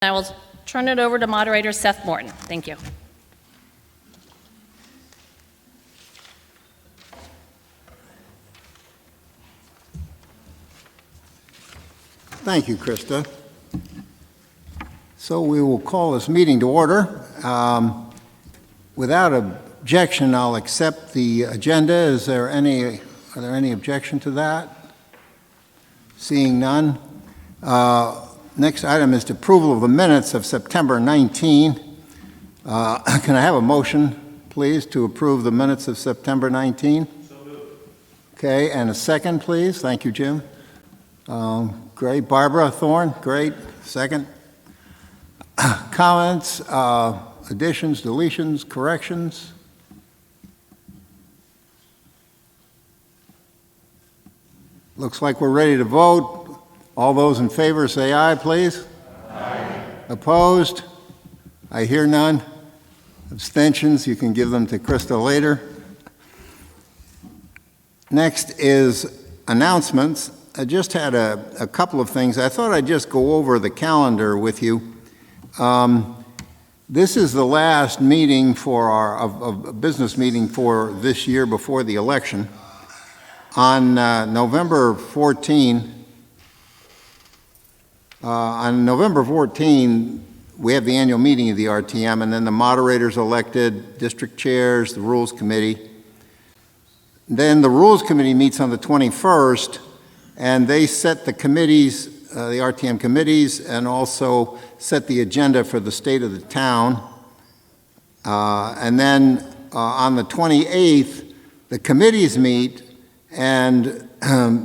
I will turn it over to moderator Seth Morton. Thank you. Thank you, Krista. So we will call this meeting to order. Without objection, I'll accept the agenda. Are there any objection to that? Seeing none. Next item is the approval of the minutes of September 19. Can I have a motion, please, to approve the minutes of September 19? So moved. Okay, and a second, please. Thank you, Jim. Great. Barbara Thorne, great. Second. Comments, additions, deletions, corrections? Looks like we're ready to vote. All those in favor say aye, please. Aye. Opposed? I hear none. Abstentions, you can give them to Krista later. Next is announcements. I just had a couple of things. I thought I'd just go over the calendar with you. This is the last meeting for a business meeting for this year before the election. On November 14, we have the annual meeting of the RTM, and then the moderators elected, district chairs, the Rules Committee. Then the Rules Committee meets on the 21st, and they set the committees, the RTM committees, and also set the agenda for the state of the town. And then on the 28th, the committees meet, and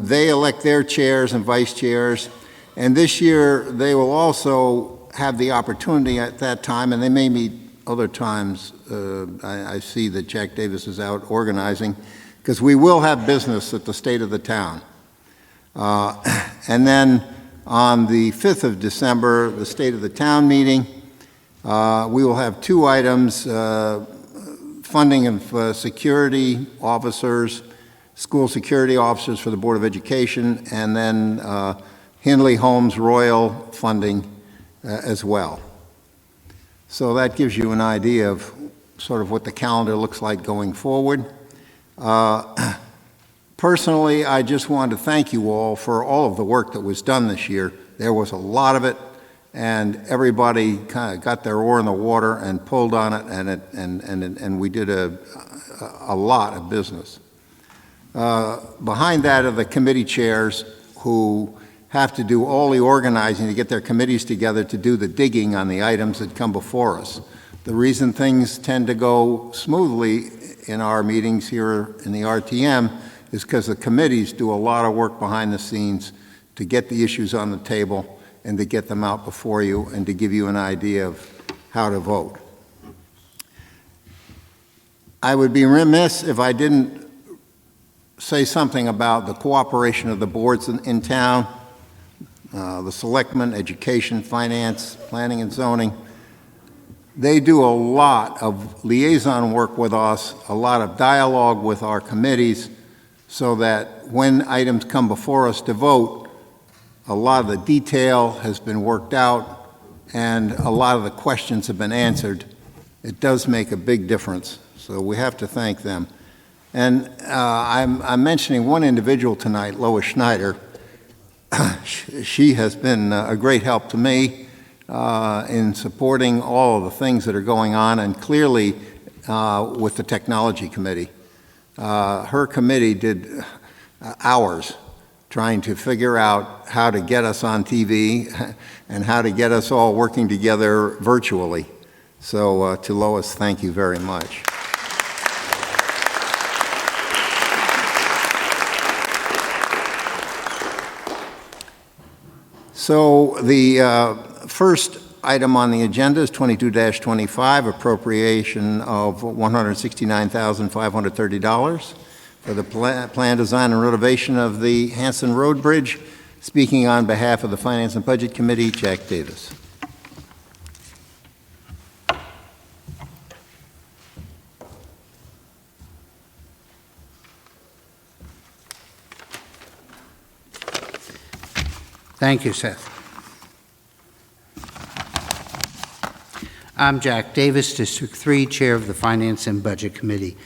they elect their chairs and vice chairs. And this year, they will also have the opportunity at that time, and they may meet other times. I see that Jack Davis is out organizing, because we will have business at the state of the town. And then on the 5th of December, the State of the Town meeting, we will have two items, funding of security officers, school security officers for the Board of Education, and then Hindley Holmes Royal funding as well. So that gives you an idea of sort of what the calendar looks like going forward. Personally, I just wanted to thank you all for all of the work that was done this year. There was a lot of it, and everybody kind of got their oar in the water and pulled on it, and we did a lot of business. Behind that are the committee chairs who have to do all the organizing to get their committees together to do the digging on the items that come before us. The reason things tend to go smoothly in our meetings here in the RTM is because the committees do a lot of work behind the scenes to get the issues on the table and to get them out before you and to give you an idea of how to vote. I would be remiss if I didn't say something about the cooperation of the boards in town, the selectmen, education, finance, planning and zoning. They do a lot of liaison work with us, a lot of dialogue with our committees, so that when items come before us to vote, a lot of the detail has been worked out and a lot of the questions have been answered. It does make a big difference, so we have to thank them. And I'm mentioning one individual tonight, Lois Schneider. She has been a great help to me in supporting all of the things that are going on, and clearly with the Technology Committee. Her committee did hours trying to figure out how to get us on TV and how to get us all working together virtually. So to Lois, thank you very much. So the first item on the agenda is 22-25, appropriation of $169,530 for the plan, design, and renovation of the Hanson Road Bridge. Speaking on behalf of the Finance and Budget Committee, Jack Davis. Thank you, Seth. I'm Jack Davis, District 3, Chair of the Finance and Budget Committee.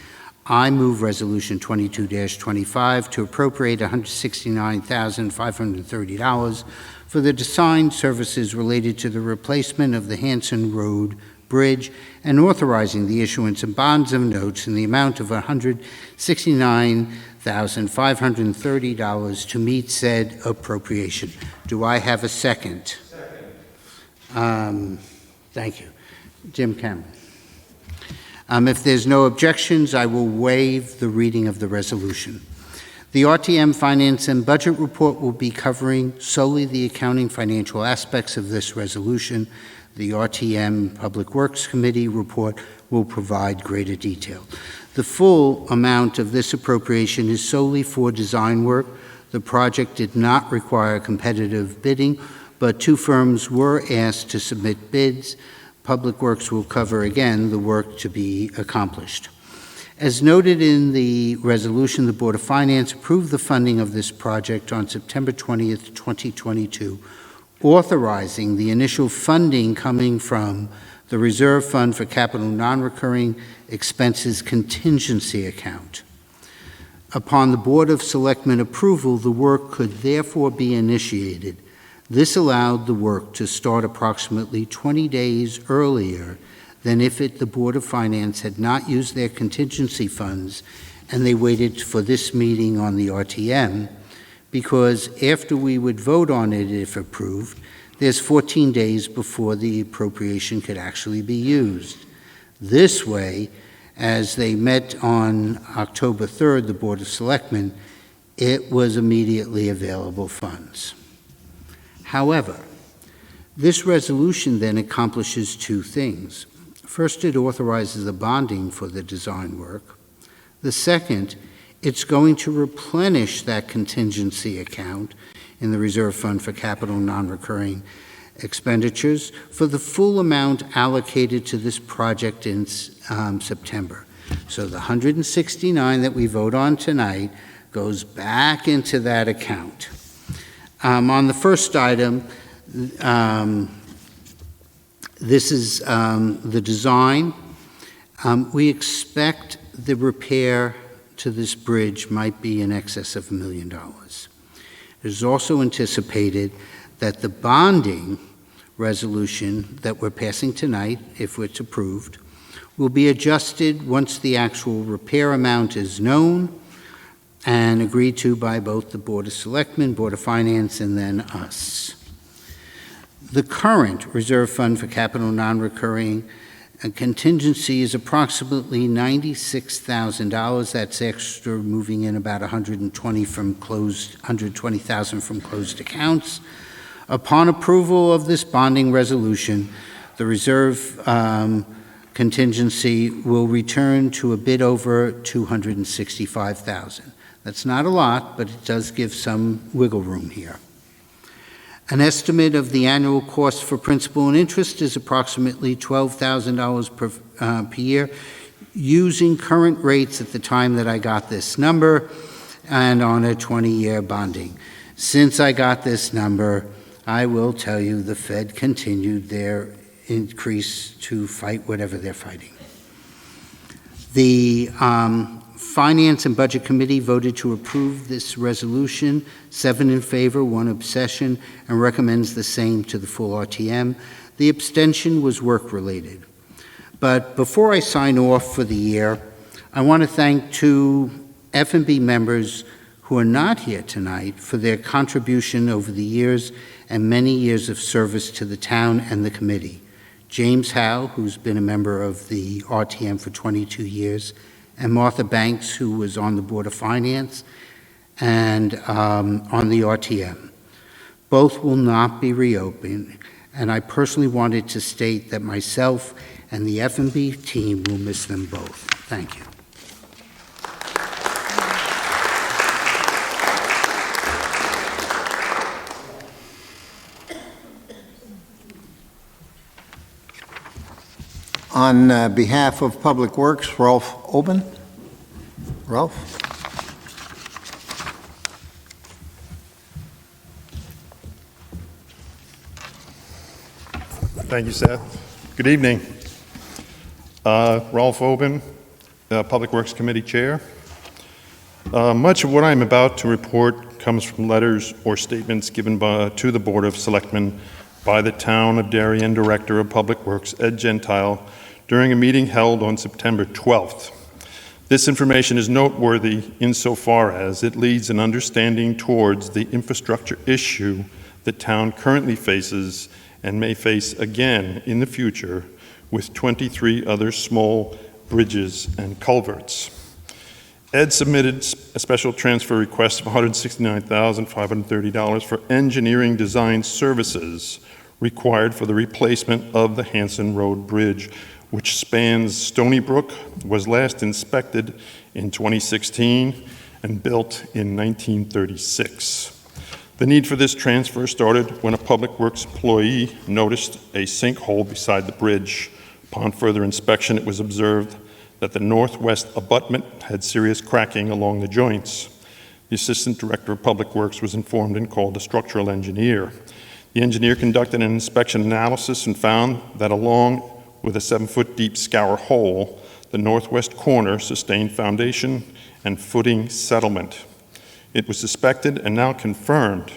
I move Resolution 22-25 to appropriate $169,530 for the design services related to the replacement of the Hanson Road Bridge and authorizing the issuance of bonds and notes in the amount of $169,530 to meet said appropriation. Do I have a second? Second. Thank you. Jim Cameron. If there's no objections, I will waive the reading of the resolution. The RTM Finance and Budget Report will be covering solely the accounting financial aspects of this resolution. The RTM Public Works Committee report will provide greater detail. The full amount of this appropriation is solely for design work. The project did not require competitive bidding, but 2 firms were asked to submit bids. Public Works will cover again the work to be accomplished. As noted in the resolution, the Board of Finance approved the funding of this project on September 20th, 2022, authorizing the initial funding coming from the Reserve Fund for Capital Non-Recurring Expenses Contingency Account. Upon the Board of Selectmen approval, the work could therefore be initiated. This allowed the work to start approximately 20 days earlier than if the Board of Finance had not used their contingency funds and they waited for this meeting on the RTM, because after we would vote on it if approved, there's 14 days before the appropriation could actually be used. This way, as they met on October 3rd, the Board of Selectmen, it was immediately available funds. However, this resolution then accomplishes 2 things. First, it authorizes the bonding for the design work. The second, it's going to replenish that contingency account in the Reserve Fund for Capital Non-Recurring Expenditures for the full amount allocated to this project in September. So the $169 that we vote on tonight goes back into that account. On the first item, this is the design. We expect the repair to this bridge might be in excess of $1 million. It is also anticipated that the bonding resolution that we're passing tonight, if it's approved, will be adjusted once the actual repair amount is known and agreed to by both the Board of Selectmen, Board of Finance, and then us. The current Reserve Fund for Capital Non-Recurring contingency is approximately $96,000. That's extra, moving in about $120,000 from closed accounts. Upon approval of this bonding resolution, the reserve contingency will return to a bit over $265,000. That's not a lot, but it does give some wiggle room here. An estimate of the annual cost for principal and interest is approximately $12,000 per year, using current rates at the time that I got this number and on a 20-year bonding. Since I got this number, I will tell you the Fed continued their increase to fight whatever they're fighting. The Finance and Budget Committee voted to approve this resolution, 7 in favor, 1 abstention, and recommends the same to the full RTM. The abstention was work-related. But before I sign off for the year, I want to thank 2 F&B members who are not here tonight for their contribution over the years and many years of service to the town and the committee. James Howe, who's been a member of the RTM for 22 years, and Martha Banks, who was on the Board of Finance and on the RTM. Both will not be reopened, and I personally wanted to state that myself and the F&B team will miss them both. Thank you. On behalf of Public Works, Ralph Oben. Ralph? Thank you, Seth. Good evening. Rolf Oben, Public Works Committee Chair. Much of what I'm about to report comes from letters or statements given to the Board of Selectmen by the Town of Darien Director of Public Works, Ed Gentile, during a meeting held on September 12th. This information is noteworthy insofar as it leads an understanding towards the infrastructure issue the town currently faces and may face again in the future with 23 other small bridges and culverts. Ed submitted a special transfer request of $169,530 for engineering design services required for the replacement of the Hanson Road Bridge, which spans Stony Brook, was last inspected in 2016 and built in 1936. The need for this transfer started when a Public Works employee noticed a sinkhole beside the bridge. Upon further inspection, it was observed that the northwest abutment had serious cracking along the joints. The Assistant Director of Public Works was informed and called a structural engineer. The engineer conducted an inspection analysis and found that along with a 7-foot deep scour hole, the northwest corner sustained foundation and footing settlement. It was suspected and now confirmed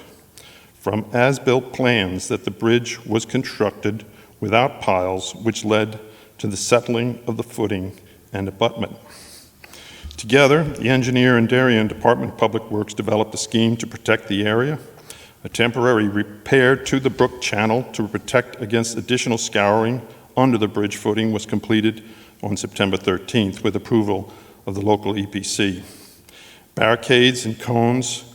from as-built plans that the bridge was constructed without piles, which led to the settling of the footing and abutment. Together, the engineer and Darien Department of Public Works developed a scheme to protect the area. A temporary repair to the brook channel to protect against additional scouring under the bridge footing was completed on September 13th with approval of the local EPC. Barricades and cones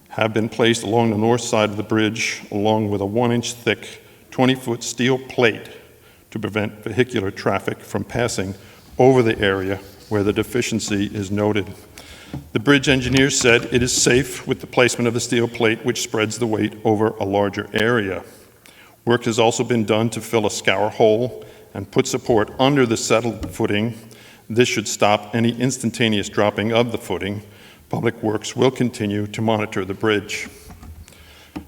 have been placed along the north side of the bridge, along with a 1-inch thick, 20-foot steel plate to prevent vehicular traffic from passing over the area where the deficiency is noted. The bridge engineer said it is safe with the placement of the steel plate, which spreads the weight over a larger area. Work has also been done to fill a scour hole and put support under the settled footing. This should stop any instantaneous dropping of the footing. Public Works will continue to monitor the bridge.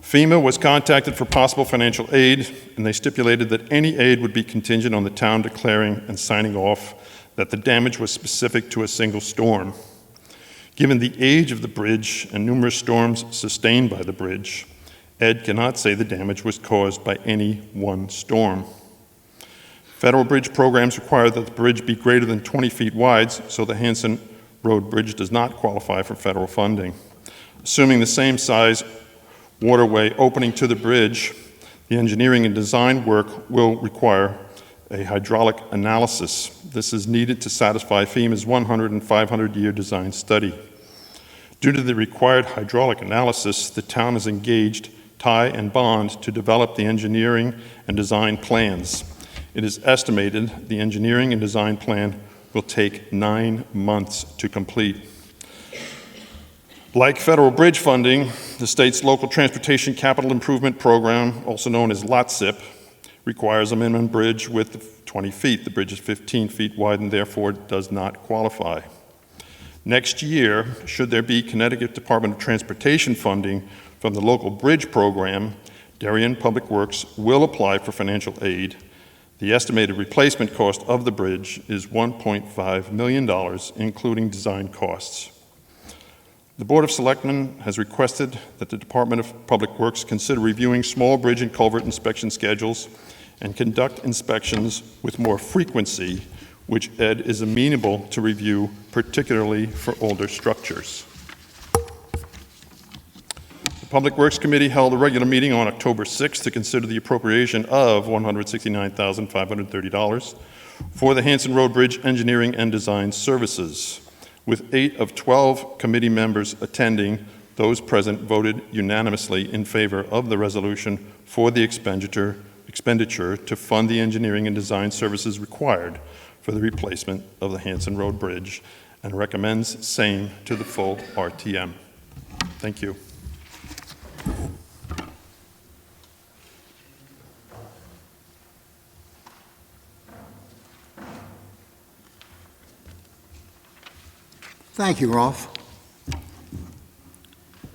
FEMA was contacted for possible financial aid, and they stipulated that any aid would be contingent on the town declaring and signing off that the damage was specific to a single storm. Given the age of the bridge and numerous storms sustained by the bridge, Ed cannot say the damage was caused by any one storm. Federal bridge programs require that the bridge be greater than 20 feet wide, so the Hanson Road Bridge does not qualify for federal funding. Assuming the same size waterway opening to the bridge, the engineering and design work will require a hydraulic analysis. This is needed to satisfy FEMA's 100 and 500-year design study. Due to the required hydraulic analysis, the town has engaged Ty and Bond to develop the engineering and design plans. It is estimated the engineering and design plan will take 9 months to complete. Like federal bridge funding, the state's local transportation capital improvement program, also known as LOTSIP, requires a minimum bridge width of 20 feet. The bridge is 15 feet wide and therefore does not qualify. Next year, should there be Connecticut Department of Transportation funding from the local bridge program, Darien Public Works will apply for financial aid. The estimated replacement cost of the bridge is $1.5 million, including design costs. The Board of Selectmen has requested that the Department of Public Works consider reviewing small bridge and culvert inspection schedules and conduct inspections with more frequency, which Ed is amenable to review, particularly for older structures. The Public Works Committee held a regular meeting on October 6th to consider the appropriation of $169,530 for the Hanson Road Bridge engineering and design services. With 8 of 12 committee members attending, those present voted unanimously in favor of the resolution for the expenditure to fund the engineering and design services required for the replacement of the Hanson Road Bridge and recommends same to the full RTM. Thank you. Thank you, Rolf.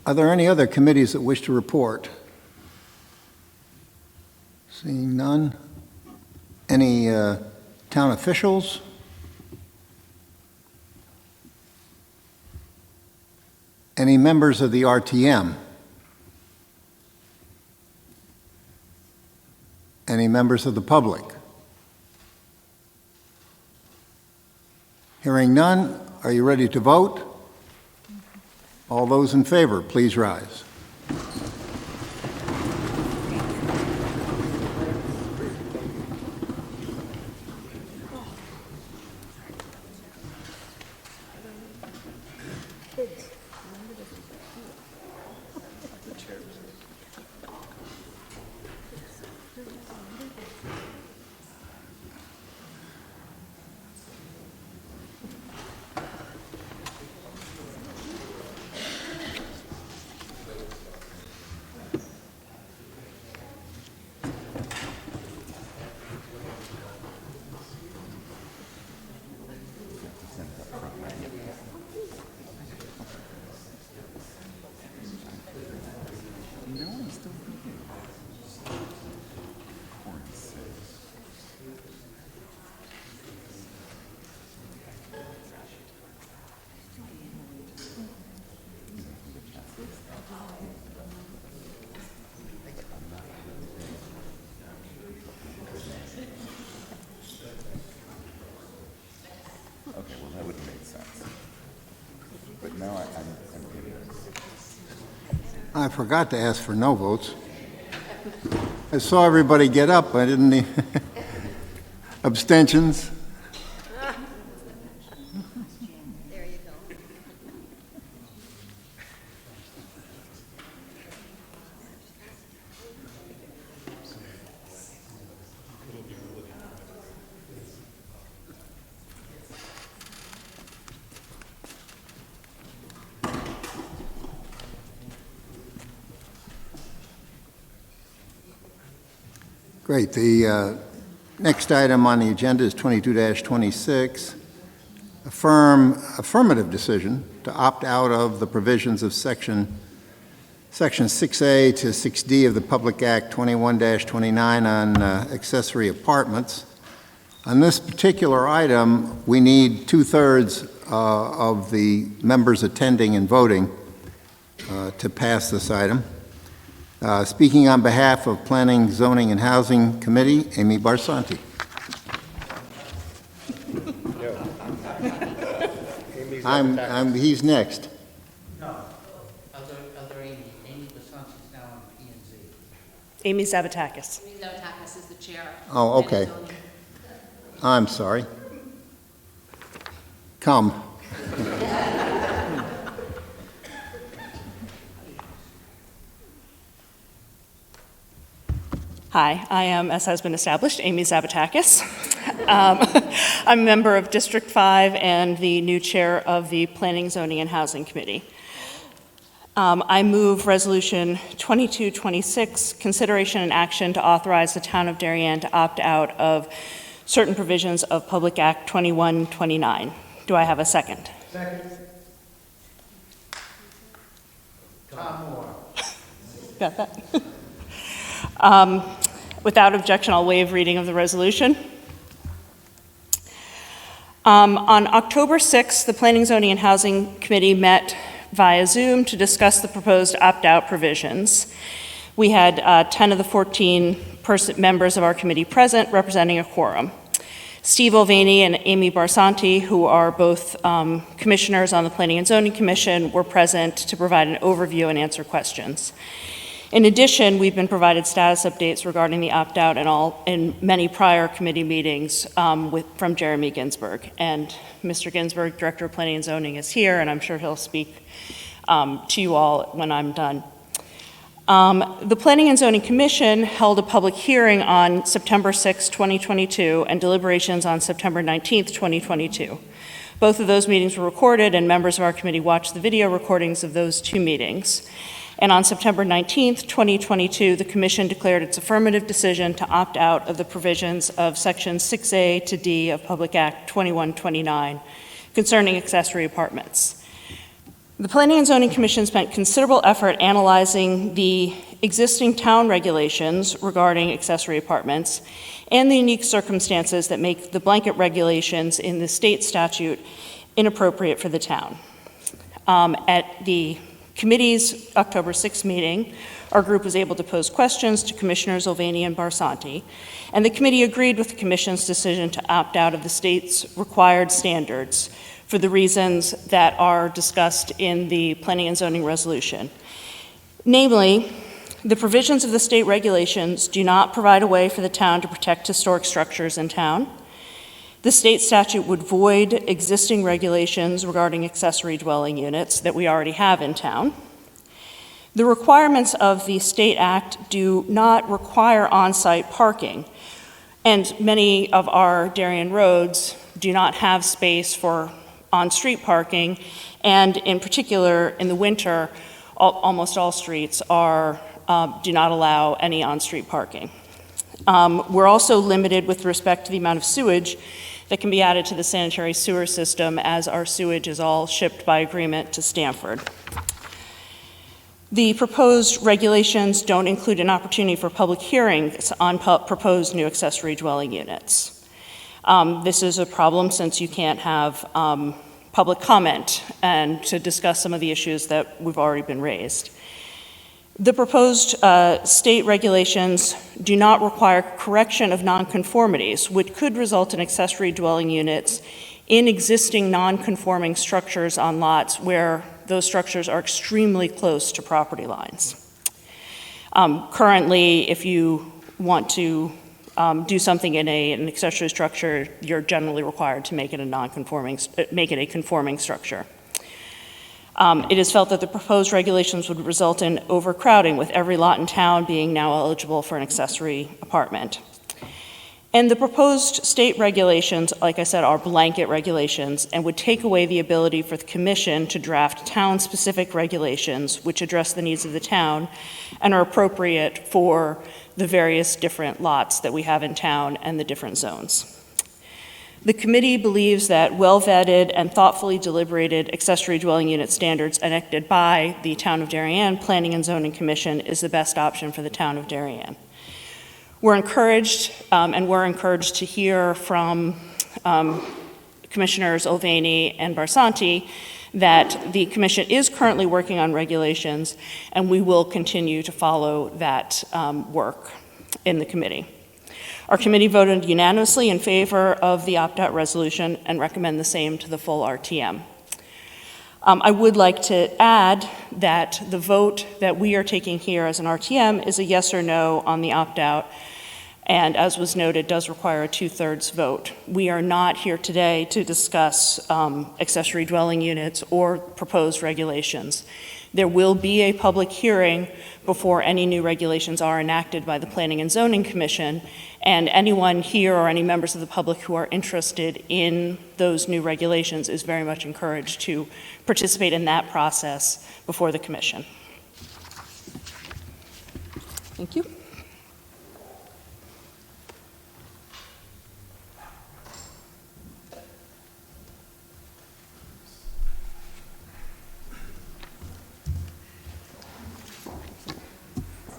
Are there any other committees that wish to report? Seeing none. Any town officials? Any members of the RTM? Any members of the public? Hearing none, are you ready to vote? All those in favor, please rise. Okay, well, that wouldn't make sense. But now I'm getting it. I forgot to ask for no votes. I saw everybody get up, I didn't need abstentions. There you go. Great. The next item on the agenda is 22-26, affirmative decision to opt out of the provisions of Section 6A to 6D of the Public Act 21-29 on accessory apartments. On this particular item, we need 2/3 of the members attending and voting to pass this item. Speaking on behalf of Planning, Zoning, and Housing Committee, Amy Barsanti. He's next. No. Other Amy. Amy Basanti's now on P&Z. Amy Zavatakis. Amy Zavatakis is the chair. Oh, okay. I'm sorry. Come. Hi, I am, as has been established, Amy Zavatakis. I'm a member of District 5 and the new chair of the Planning, Zoning, and Housing Committee. I move Resolution 2226, consideration and action to authorize the town of Darien to opt out of certain provisions of Public Act 2129. Do I have a second? Second. Tom Moore. Got that? Without objection, I'll waive reading of the resolution. On October 6th, the Planning, Zoning, and Housing Committee met via Zoom to discuss the proposed opt-out provisions. We had 10 of the 14 members of our committee present, representing a quorum. Steve Olvany and Amy Barsanti, who are both commissioners on the Planning and Zoning Commission, were present to provide an overview and answer questions. In addition, we've been provided status updates regarding the opt-out in many prior committee meetings from Jeremy Ginsburg. And Mr. Ginsburg, Director of Planning and Zoning, is here, and I'm sure he'll speak to you all when I'm done. The Planning and Zoning Commission held a public hearing on September 6, 2022, and deliberations on September 19, 2022. Both of those meetings were recorded, and members of our committee watched the video recordings of those two meetings. And on September 19, 2022, the Commission declared its affirmative decision to opt out of the provisions of Section 6A to D of Public Act 2129 concerning accessory apartments. The Planning and Zoning Commission spent considerable effort analyzing the existing town regulations regarding accessory apartments and the unique circumstances that make the blanket regulations in the state statute inappropriate for the town. At the Committee's October 6th meeting, our group was able to pose questions to Commissioners Ovani and Barsanti, and the committee agreed with the Commission's decision to opt out of the state's required standards for the reasons that are discussed in the Planning and Zoning Resolution. Namely, the provisions of the state regulations do not provide a way for the town to protect historic structures in town. The state statute would void existing regulations regarding accessory dwelling units that we already have in town. The requirements of the State Act do not require on-site parking, and many of our Darien roads do not have space for on-street parking, and in particular, in the winter, almost all streets do not allow any on-street parking. We're also limited with respect to the amount of sewage that can be added to the sanitary sewer system, as our sewage is all shipped by agreement to Stamford. The proposed regulations don't include an opportunity for public hearings on proposed new accessory dwelling units. This is a problem since you can't have public comment and to discuss some of the issues that we've already been raised. The proposed state regulations do not require correction of nonconformities, which could result in accessory dwelling units in existing nonconforming structures on lots where those structures are extremely close to property lines. Currently, if you want to do something in an accessory structure, you're generally required to make it a conforming structure. It is felt that the proposed regulations would result in overcrowding, with every lot in town being now eligible for an accessory apartment. And the proposed state regulations, like I said, are blanket regulations and would take away the ability for the commission to draft town-specific regulations which address the needs of the town and are appropriate for the various different lots that we have in town and the different zones. The committee believes that well-vetted and thoughtfully deliberated accessory dwelling unit standards enacted by the Town of Darien Planning and Zoning Commission is the best option for the Town of Darien. We're encouraged to hear from Commissioners Ovani and Barsanti that the Commission is currently working on regulations, and we will continue to follow that work in the committee. Our committee voted unanimously in favor of the opt-out resolution and recommend the same to the full RTM. I would like to add that the vote that we are taking here as an RTM is a yes or no on the opt-out, and as was noted, does require a 2/3 vote. We are not here today to discuss accessory dwelling units or proposed regulations. There will be a public hearing before any new regulations are enacted by the Planning and Zoning Commission, and anyone here or any members of the public who are interested in those new regulations is very much encouraged to participate in that process before the Commission. Thank you.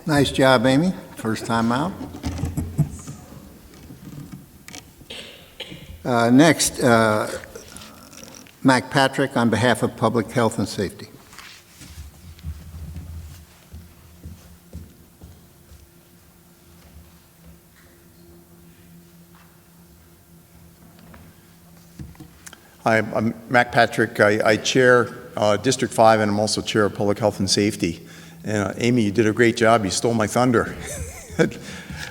Nice job, Amy. First time out. Next, Mac Patrick on behalf of Public Health and Safety. Hi, I'm Mac Patrick. I chair District 5, and I'm also chair of Public Health and Safety. And Amy, you did a great job. You stole my thunder.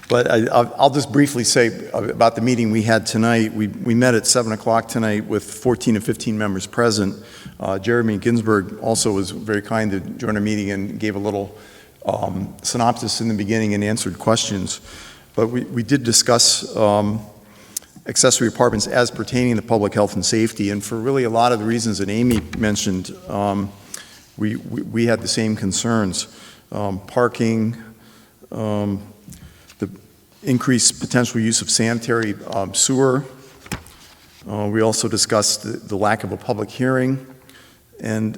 But I'll just briefly say about the meeting we had tonight. We met at 7 o'clock tonight with 14 to 15 members present. Jeremy Ginsburg also was very kind to join our meeting and gave a little synopsis in the beginning and answered questions. But we did discuss accessory apartments as pertaining to public health and safety. And for really a lot of the reasons that Amy mentioned, we had the same concerns. Parking, the increased potential use of sanitary sewer. We also discussed the lack of a public hearing, and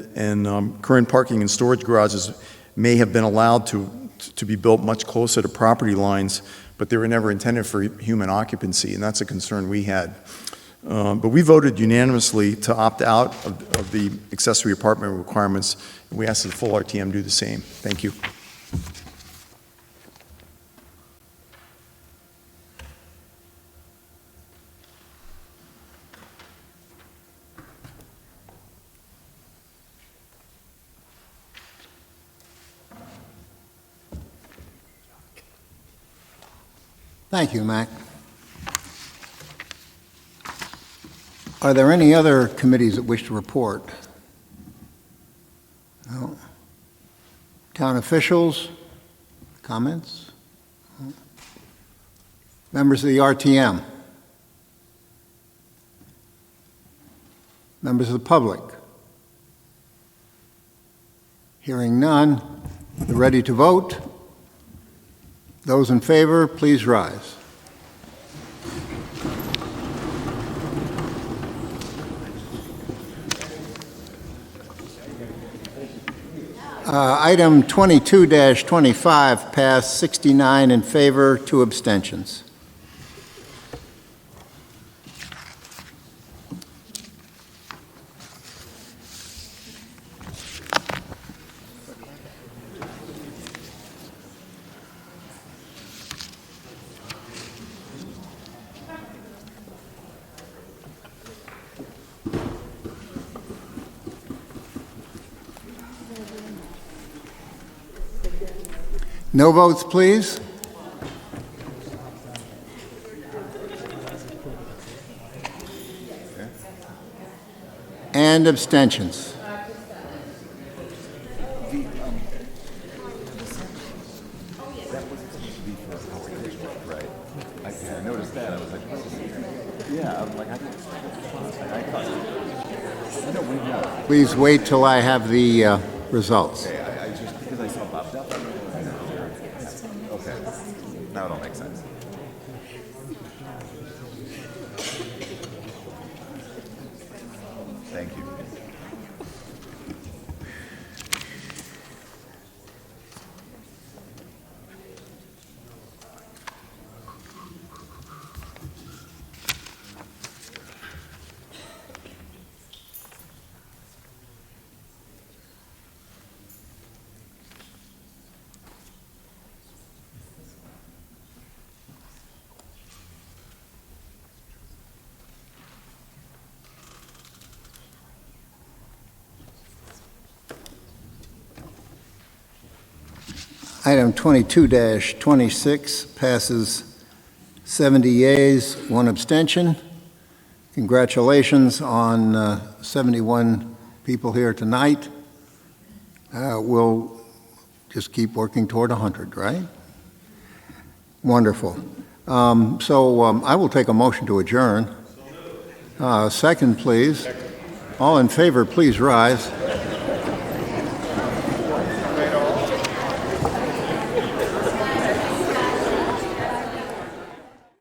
current parking and storage garages may have been allowed to be built much closer to property lines, but they were never intended for human occupancy, and that's a concern we had. But we voted unanimously to opt out of the accessory apartment requirements, and we asked the full RTM do the same. Thank you. Thank you, Mac. Are there any other committees that wish to report? No. Town officials? Comments? No. Members of the RTM? Members of the public? Hearing none, we're ready to vote. Those in favor, please rise. Item 22-25 passed, 69 in favor, 2 abstentions. No votes, please. And abstentions. I noticed that. I was like, yeah, I'm like, I know we know. Please wait till I have the results. Okay, I just, because I saw Bob Duff. Okay, now it all makes sense. Thank you. Item 22-26 passes 70 yeas, 1 abstention. Congratulations on 71 people here tonight. We'll just keep working toward 100, right? Wonderful. I will take a motion to adjourn. Second, please. All in favor, please rise.